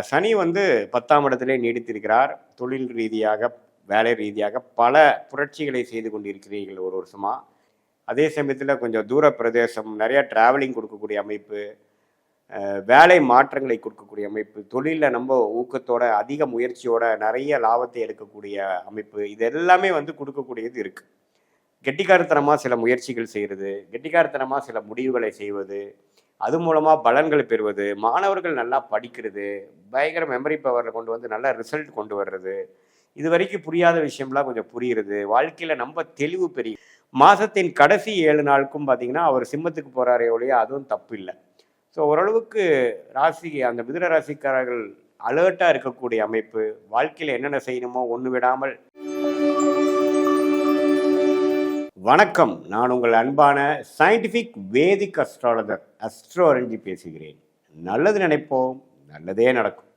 சனி வந்து 10ஆம் இடத்திலே நீடித்திருக்கிறார். தொழில் ரீதியாக, வேலை ரீதியாக பல புரட்சிகளை செய்து கொண்டிருக்கிறீர்கள் ஒரு வருஷமா. அதே சமயத்தில கொஞ்சம் தூர பிரதேசம், நிறைய டிராவலிங் கொடுக்கக்கூடிய அமைப்பு, வேலை மாற்றங்களை கொடுக்கக்கூடிய அமைப்பு, தொழில்ல ரொம்ப ஊக்கத்தோட, அதிக முயற்சியோட நிறைய லாபத்தை எடுக்கக்கூடிய அமைப்பு, இது எல்லாமே வந்து கொடுக்கக்கூடியது இருக்கு. கெட்டிக்காரத்தனமா சில முயற்சிகள் செய்றது, கெட்டிக்காரத்தனமா சில முடிவுகளை செய்வது, அது மூலமா பலன்கள் பெறுவது, மாணவர்கள் நல்லா படிக்கிறது, பயங்கர மெமரி பவர்ல கொண்டு வந்து நல்ல ரிசல்ட் கொண்டு வர்றது, இதுவரைக்கும் புரியாத விஷயம்லாம் கொஞ்சம் புரியிறது, வாழ்க்கையில ரொம்ப தெளிவு மாசத்தின் கடைசி 7 நாளுக்கும் பார்த்தீங்கன்னா, அவர் சிம்மத்துக்கு போறாரே ஒழிய அதுவும் தப்பு இல்ல. ஸோ ஓரளவுக்கு ராசி அந்த மிதுன ராசிக்காரர்கள் அலர்ட்டா இருக்கக்கூடிய அமைப்பு, வாழ்க்கையில என்னென்ன செய்யணுமோ ஒண்ணு விடாமல். வணக்கம். நான் உங்கள் அன்பான சயின்டிஃபிக் வேதிக் அஸ்ட்ராலஜர் அஸ்ட்ரோரஞ்சி பேசுகிறேன். நல்லது நினைப்போம், நல்லதே நடக்கும்.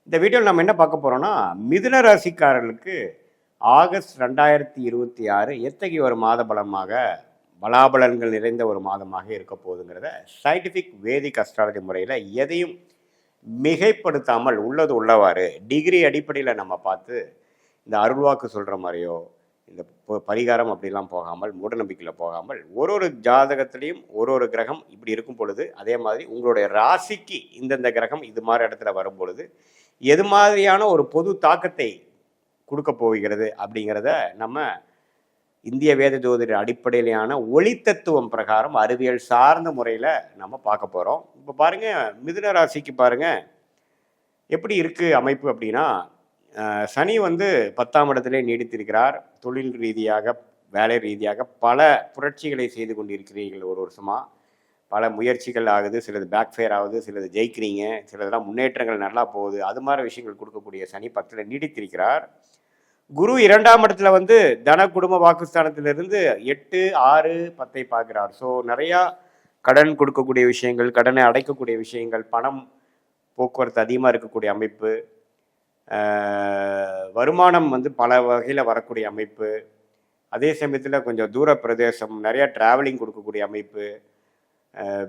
இந்த வீடியோவில் நம்ம என்ன பார்க்க போறோம்னா, மிதுன ராசிக்காரர்களுக்கு ஆகஸ்ட் 2026 எத்தகைய ஒரு மாத பலாபலன்கள் நிறைந்த ஒரு மாதமாக இருக்க போகுதுங்கிறத சயின்டிஃபிக் வேதிக் அஸ்ட்ராலஜி முறையில் எதையும் மிகைப்படுத்தாமல் உள்ளது உள்ளவாறு டிகிரி அடிப்படையில் நம்ம பார்த்து இந்த அருள்வாக்கு சொல்கிற மாதிரியோ இந்த பரிகாரம் அப்படிலாம் போகாமல் மூடநம்பிக்கையில் போகாமல் ஒரு ஜாதகத்திலையும் ஒரு கிரகம் இப்படி இருக்கும் பொழுது, அதே மாதிரி உங்களுடைய ராசிக்கு இந்தந்த கிரகம் இது மாதிரி இடத்துல வரும் பொழுது எது மாதிரியான ஒரு பொது தாக்கத்தை கொடுக்க போகிறது அப்படிங்கிறத நம்ம இந்திய வேத ஜோதிட அடிப்படையிலான ஒளித்தத்துவம் பிரகாரம் அறிவியல் சார்ந்த முறையில் நம்ம பார்க்க போகிறோம். இப்போ பாருங்கள், மிதுன ராசிக்கு பாருங்கள் எப்படி இருக்குது அமைப்பு அப்படின்னா, சனி வந்து 10ஆம் இடத்திலே நீடித்திருக்கிறார். தொழில் ரீதியாக, வேலை ரீதியாக பல புரட்சிகளை செய்து கொண்டிருக்கிறீர்கள் ஒரு வருஷமாக. பல முயற்சிகள் ஆகுது, சிலது பேக் ஃபயர் ஆகுது, சிலது ஜெயிக்கிறீங்க, சிலதெல்லாம் முன்னேற்றங்கள் நல்லா போகுது. அது மாதிரி விஷயங்கள் கொடுக்கக்கூடிய சனி 10ல் நீடித்திருக்கிறார். குரு 2ஆம் இடத்துல வந்து தன குடும்ப வாக்குஸ்தானத்திலிருந்து 8, 6, 10 பார்க்கிறார். ஸோ நிறையா கடன் கொடுக்கக்கூடிய விஷயங்கள், கடனை அடைக்கக்கூடிய விஷயங்கள், பணம் போக்குவரத்து அதிகமாக இருக்கக்கூடிய அமைப்பு, வருமானம் வந்து பல வகையில் வரக்கூடிய அமைப்பு, அதே சமயத்தில் கொஞ்சம் தூர பிரதேசம், நிறையா டிராவலிங் கொடுக்கக்கூடிய அமைப்பு,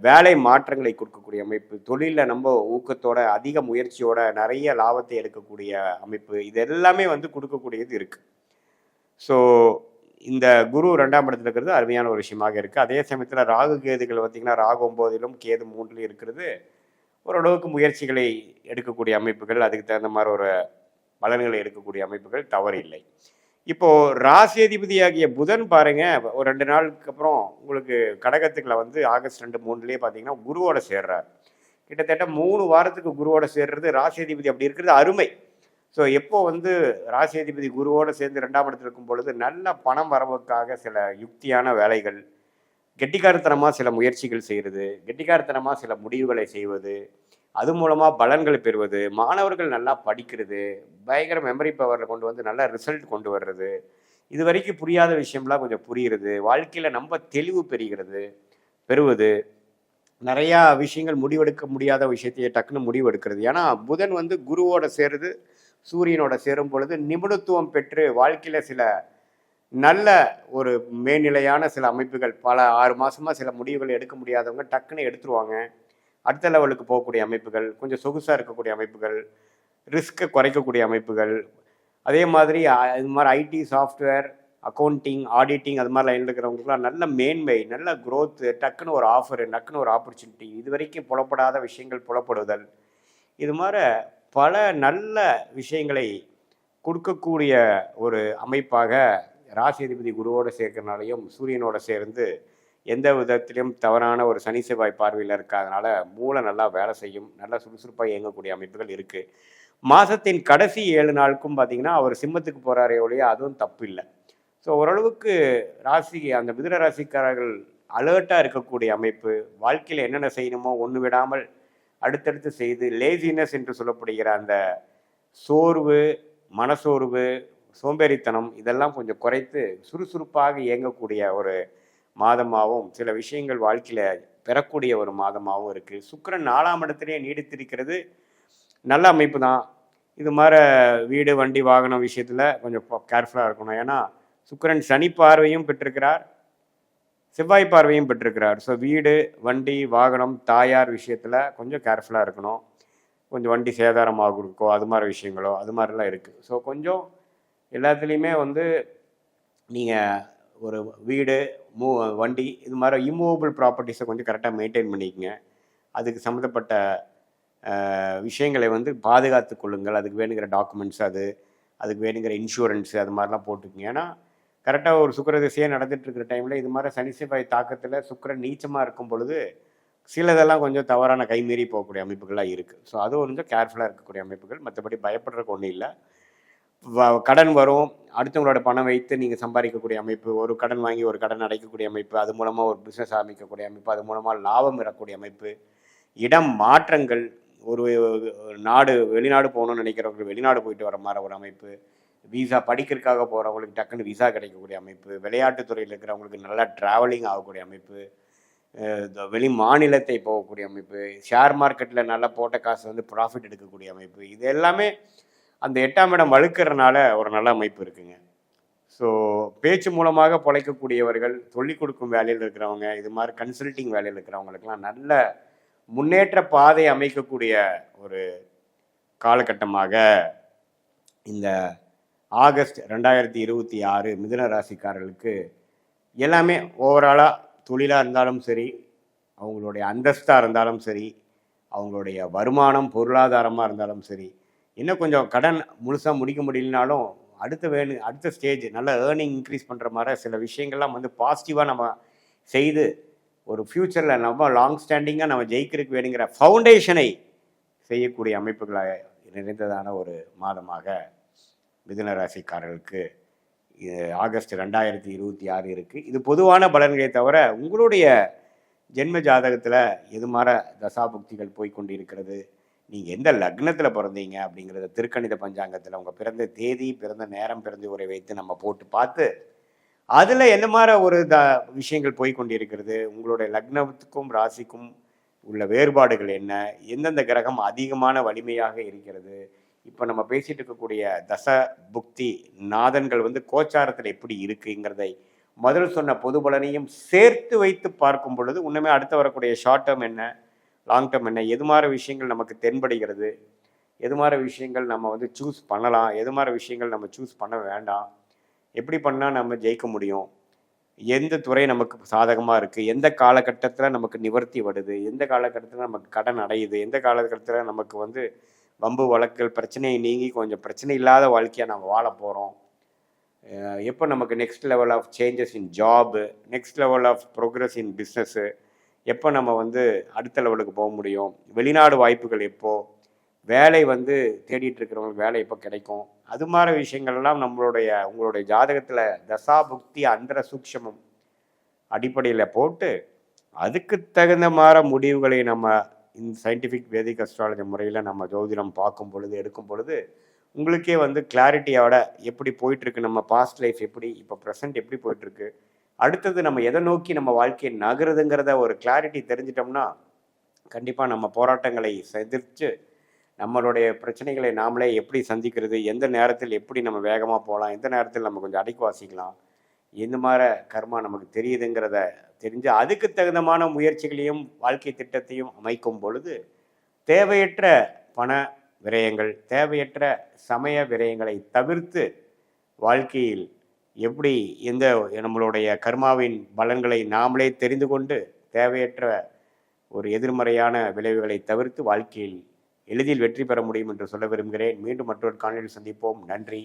வேலை மாற்றங்களை கொடுக்கக்கூடிய அமைப்பு, தொழிலில் ரொம்ப ஊக்கத்தோட, அதிக முயற்சியோட நிறைய லாபத்தை எடுக்கக்கூடிய அமைப்பு, இது எல்லாமே வந்து கொடுக்கக்கூடியது இருக்குது. ஸோ இந்த குரு 2ஆம் இடத்துல இருக்கிறது அருமையான ஒரு விஷயமாக இருக்குது. அதே சமயத்தில் ராகு கேதுகள் பார்த்திங்கன்னா, ராகு 9லும் கேது 3லும் இருக்கிறது ஓரளவுக்கு முயற்சிகளை எடுக்கக்கூடிய அமைப்புகள், அதுக்கு தகுந்த மாதிரி ஒரு பலன்களை எடுக்கக்கூடிய அமைப்புகள் தவறு இல்லை. இப்போது ராசியதிபதியாகிய புதன் பாருங்க, ஒரு 2 நாளுக்கு அப்புறம் உங்களுக்கு கடகத்துக்குள்ள வந்து ஆகஸ்ட் 2, 3லேயே பார்த்தீங்கன்னா குருவோட சேர்றார். கிட்டத்தட்ட 3 வாரத்துக்கு குருவோட சேர்றது, ராசியதிபதி அப்படி இருக்கிறது அருமை. ஸோ எப்போ வந்து ராசியதிபதி குருவோடு சேர்ந்து 2ஆம் இடத்துல இருக்கும் பொழுது நல்ல பணம் வரவுக்காக சில யுக்தியான வேலைகள், கெட்டிக்காரத்தனமாக சில முயற்சிகள் செய்கிறது, கெட்டிக்காரத்தனமாக சில முடிவுகளை செய்வது, அது மூலமாக பலன்களை பெறுவது, மாணவர்கள் நல்லா படிக்கிறது, பயங்கர மெமரி பவரில் கொண்டு வந்து நல்ல ரிசல்ட் கொண்டு வர்றது, இது வரைக்கும் புரியாத விஷயம்லாம் கொஞ்சம் புரிகிறது, வாழ்க்கையில் ரொம்ப தெளிவு பெறுவது, நிறையா விஷயங்கள் முடிவெடுக்க முடியாத விஷயத்தையே டக்குன்னு முடிவெடுக்கிறது. ஏன்னா புதன் வந்து குருவோட சேருது, சூரியனோட சேரும் பொழுது நிபுணத்துவம் பெற்று வாழ்க்கையில் சில நல்ல ஒரு மேல்நிலையான சில அமைப்புகள், பல 6 மாதமாக சில முடிவுகள் எடுக்க முடியாதவங்க டக்குன்னு எடுத்துருவாங்க. அடுத்த லெவலுக்கு போகக்கூடிய அமைப்புகள், கொஞ்சம் சொகுசாக இருக்கக்கூடிய அமைப்புகள், ரிஸ்க்கை குறைக்கக்கூடிய அமைப்புகள், அதே மாதிரி இது மாதிரி ஐடி, சாஃப்ட்வேர், அக்கௌண்டிங், ஆடிட்டிங் அது மாதிரி லைனில் இருக்கிறவங்களுக்குலாம் நல்ல மேன்மை, நல்ல க்ரோத்து, டக்குன்னு ஒரு ஆஃபரு, டக்குன்னு ஒரு ஆப்பர்ச்சுனிட்டி, இது வரைக்கும் புலப்படாத விஷயங்கள் புலப்படுதல், இது மாதிரி பல நல்ல விஷயங்களை கொடுக்கக்கூடிய ஒரு அமைப்பாக ராசி அதிபதி குருவோடு சேர்க்கறனாலையும் சூரியனோட சேர்ந்து எந்த விதத்திலும் தவறான ஒரு சனி செவ்வாய் பார்வையில் இருக்காதனால மூளை நல்லா வேலை செய்யும், நல்லா சுறுசுறுப்பாக இயங்கக்கூடிய அமைப்புகள் இருக்குது. மாதத்தின் கடைசி 7 நாளுக்கும் பார்த்திங்கன்னா அவர் சிம்மத்துக்கு போகிறாரே ஒழிய அதுவும் தப்பு இல்லை. ஸோ ஓரளவுக்கு அந்த மிதுன ராசிக்காரர்கள் அலர்ட்டாக இருக்கக்கூடிய அமைப்பு, வாழ்க்கையில் என்னென்ன செய்யணுமோ ஒன்று விடாமல் அடுத்தடுத்து செய்து லேசினஸ் என்று சொல்லப்படுகிற அந்த சோர்வு, மனசோர்வு, சோம்பேறித்தனம் இதெல்லாம் கொஞ்சம் குறைத்து சுறுசுறுப்பாக இயங்கக்கூடிய ஒரு மாதமாகவும், சில விஷயங்கள் வாழ்க்கையில் பெறக்கூடிய ஒரு மாதமாகவும் இருக்குது. சுக்கிரன் 4ஆம் இடத்துலேயே நீடித்திருக்கிறது நல்ல அமைப்பு தான். இது மாதிரி வீடு, வண்டி, வாகனம் விஷயத்தில் கொஞ்சம் கேர்ஃபுல்லாக இருக்கணும். ஏன்னா சுக்கிரன் சனி பார்வையும் பெற்றிருக்கிறார், செவ்வாய் பார்வையும் பெற்றிருக்கிறார். ஸோ வீடு, வண்டி, வாகனம், தாயார் விஷயத்தில் கொஞ்சம் கேர்ஃபுல்லாக இருக்கணும். கொஞ்சம் வண்டி சேதாரமாக இருக்கோ அது மாதிரி விஷயங்களோ அது மாதிரிலாம் இருக்குது. ஸோ கொஞ்சம் எல்லாத்துலேயுமே வந்து நீங்கள் ஒரு வீடு, மூ வண்டி இது மாதிரி இம்மூவபிள் ப்ராப்பர்ட்டிஸை கொஞ்சம் கரெக்டாக மெயின்டைன் பண்ணிக்கங்க. அதுக்கு சம்மந்தப்பட்ட விஷயங்களை வந்து பாதுகாத்து கொள்ளுங்கள். அதுக்கு வேணுங்கிற டாக்குமெண்ட்ஸ் அதுக்கு வேணுங்கிற இன்சூரன்ஸு அது மாதிரிலாம் போட்டுக்குங்க. ஏன்னா கரெக்டாக ஒரு சுக்கிர திசையே நடந்துகிட்ருக்கிற டைமில் இது மாதிரி சனி செவ்வாய் தாக்கத்தில் சுக்கிரன் நீச்சமாக இருக்கும் பொழுது சிலதெல்லாம் கொஞ்சம் தவறான கைமீறி போகக்கூடிய அமைப்புகள்லாம் இருக்குது. ஸோ அது கொஞ்சம் கேர்ஃபுல்லாக இருக்கக்கூடிய அமைப்புகள். மற்றபடி பயப்படுறதுக்கு ஒன்றும் இல்லை. கடன் வரும், அடுத்தவங்களோட பணம் வைத்து நீங்கள் சம்பாதிக்கக்கூடிய அமைப்பு, ஒரு கடன் வாங்கி ஒரு கடன் அடைக்கக்கூடிய அமைப்பு, அது மூலமாக ஒரு பிஸ்னஸ் ஆரம்பிக்கக்கூடிய அமைப்பு, அது மூலமாக லாபம் பெறக்கூடிய அமைப்பு, இடம் மாற்றங்கள், ஒரு வெளிநாடு போகணும்னு நினைக்கிறவங்க வெளிநாடு போயிட்டு வர மாதிரி ஒரு அமைப்பு, விசா படிக்கிறதுக்காக போகிறவங்களுக்கு டக்குன்னு விசா கிடைக்கக்கூடிய அமைப்பு, விளையாட்டுத்துறையில் இருக்கிறவங்களுக்கு நல்லா ட்ராவலிங் ஆகக்கூடிய அமைப்பு, வெளி மாநிலத்தை போகக்கூடிய அமைப்பு, ஷேர் மார்க்கெட்டில் நல்லா போட்ட காசு வந்து ப்ராஃபிட் எடுக்கக்கூடிய அமைப்பு, இது எல்லாமே அந்த 8ஆம் இடம் வலுக்கிறனால ஒரு நல்ல அமைப்பு இருக்குங்க. ஸோ பேச்சு மூலமாக பிழைக்கக்கூடியவர்கள், சொல்லிக் கொடுக்கும் வேலையில் இருக்கிறவங்க, இது மாதிரி கன்சல்டிங் வேலையில் இருக்கிறவங்களுக்கெல்லாம் நல்ல முன்னேற்ற பாதை அமைக்கக்கூடிய ஒரு காலகட்டமாக இந்த ஆகஸ்ட் 2026 மிதுன ராசிக்காரர்களுக்கு எல்லாமே ஓவராலாக தொழிலாக இருந்தாலும் சரி, அவங்களுடைய அந்தஸ்தாக இருந்தாலும் சரி, அவங்களுடைய வருமானம் பொருளாதாரமாக இருந்தாலும் சரி, இன்னும் கொஞ்சம் கடன் முழுசாக முடிக்க முடியலனாலும் அடுத்த ஸ்டேஜ் நல்ல ஏர்னிங் இன்க்ரீஸ் பண்ணுற மாதிரி சில விஷயங்கள்லாம் வந்து பாசிட்டிவாக நம்ம செய்து ஒரு ஃப்யூச்சரில் நம்ம லாங் ஸ்டாண்டிங்காக நம்ம ஜெயிக்கிறதுக்கு வேணுங்கிற ஃபவுண்டேஷனை செய்யக்கூடிய அமைப்புகளாக நிறைந்ததான ஒரு மாதமாக மிதுன ராசிக்காரர்களுக்கு ஆகஸ்ட் 2026 இருக்குது. இது பொதுவான பலன்களை தவிர உங்களுடைய ஜென்ம ஜாதகத்தில் எது மாதிரி தசாபுக்திகள் போய்கொண்டு இருக்கிறது, நீங்கள் எந்த லக்னத்தில் பிறந்தீங்க அப்படிங்கிறத திருக்கணித பஞ்சாங்கத்தில் உங்கள் பிறந்த தேதி, பிறந்த நேரம், பிறந்த உரை வைத்து நம்ம போட்டு பார்த்து அதில் என்ன மாதிரி ஒரு விஷயங்கள் போய்கொண்டு இருக்கிறது, உங்களுடைய லக்னத்துக்கும் ராசிக்கும் உள்ள வேறுபாடுகள் என்ன, எந்தெந்த கிரகம் அதிகமான வலிமையாக இருக்கிறது, இப்போ நம்ம பேசிகிட்டு இருக்கக்கூடிய தச புக்தி நாதன்கள் வந்து கோச்சாரத்தில் எப்படி இருக்குங்கிறதை முதல் சொன்ன பொது பலனையும் சேர்த்து வைத்து பார்க்கும் பொழுது உண்மையுமே அடுத்து வரக்கூடிய ஷார்ட் டேர்ம் என்ன, லாங் டேர்ம் என்ன, எது மாதிரி விஷயங்கள் நமக்கு தென்படுகிறது, எது மாதிரி விஷயங்கள் நம்ம வந்து சூஸ் பண்ணலாம், எது மாதிரி விஷயங்கள் நம்ம சூஸ் பண்ண வேண்டாம், எப்படி பண்ணால் நம்ம ஜெயிக்க முடியும், எந்த துறை நமக்கு சாதகமாக இருக்குது, எந்த காலகட்டத்தில் நமக்கு நிவர்த்தி வருது, எந்த காலகட்டத்தில் நமக்கு கடன் அடையுது, எந்த காலகட்டத்தில் நமக்கு வந்து வம்பு வழக்குகள் பிரச்சனையை நீங்கி கொஞ்சம் பிரச்சனை இல்லாத வாழ்க்கையாக நம்ம வாழ போகிறோம், எப்போ நமக்கு next level of changes in job, next level of progress in business, எப்போ நம்ம வந்து அடுத்த லெவலுக்கு போக முடியும், வெளிநாடு வாய்ப்புகள் எப்போது, வேலை வந்து தேடிட்டு இருக்கிறவங்களுக்கு வேலை எப்போ கிடைக்கும், அது மாதிரி விஷயங்கள்லாம் உங்களுடைய ஜாதகத்தில் தசாபுக்தி அந்தர சூக்ஷமம் அடிப்படையில் போட்டு அதுக்கு தகுந்த மாதிரி முடிவுகளை நம்ம இந்த சயின்டிஃபிக் வேதிக் அஸ்ட்ராலஜி முறையில் நம்ம ஜோதிடம் பார்க்கும் பொழுது எடுக்கும் பொழுது உங்களுக்கே வந்து கிளாரிட்டியோட எப்படி போயிட்டுருக்கு, நம்ம பாஸ்ட் லைஃப் எப்படி, இப்போ ப்ரெசன்ட் எப்படி போயிட்டுருக்கு, அடுத்தது நம்ம எதை நோக்கி நம்ம வாழ்க்கையை நகருதுங்கிறத ஒரு கிளாரிட்டி தெரிஞ்சிட்டோம்னா கண்டிப்பாக நம்ம போராட்டங்களை எதிர்த்து நம்மளுடைய பிரச்சனைகளை நாமளே எப்படி சந்திக்கிறது, எந்த நேரத்தில் எப்படி நம்ம வேகமாக போகலாம், எந்த நேரத்தில் நம்ம கொஞ்சம் அடக்கி வாசிக்கலாம், எந்த மாதிரி கர்மா நமக்கு தெரியுதுங்கிறத தெரிஞ்சு அதுக்கு தகுந்தமான முயற்சிகளையும் வாழ்க்கை திட்டத்தையும் அமைக்கும் பொழுது தேவையற்ற பண விரயங்கள், தேவையற்ற சமய விரயங்களை தவிர்த்து வாழ்க்கையில் எப்படி நம்மளுடைய கர்மாவின் பலன்களை நாமளே தெரிந்து கொண்டு தேவையற்ற ஒரு எதிர்மறையான விளைவுகளை தவிர்த்து வாழ்க்கையில் எளிதில் வெற்றி பெற முடியும் என்று சொல்ல விரும்புகிறேன். மீண்டும் மற்றொரு காணொளியில் சந்திப்போம். நன்றி.